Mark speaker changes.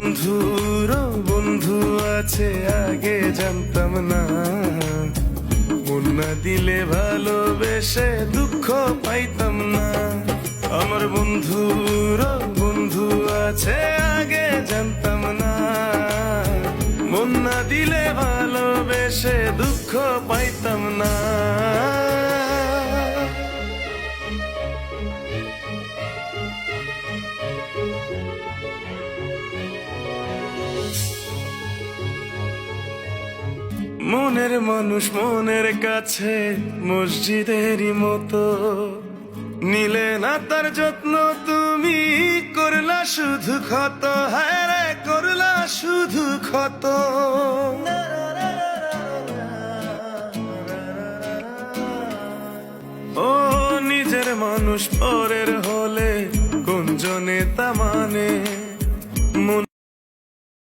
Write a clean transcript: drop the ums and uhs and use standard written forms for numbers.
Speaker 1: বন্ধুর বন্ধু আছে আগে জানতাম না, মন না দিলে ভালোবেসে দুঃখ পাইতাম না। আমার বন্ধুর বন্ধু আছে আগে জানতাম না, মন না দিলে ভালোবেসে দুঃখ পাইতাম না। মনের মানুষ মনের কাছে মসজিদেরই মতো, নিলে না তার যত্ন তুমি, করলা শুধু ক্ষত, হায় রে করলা শুধু ক্ষত। ও নিজের মানুষ পরের হলে কোন জনে তা মানে,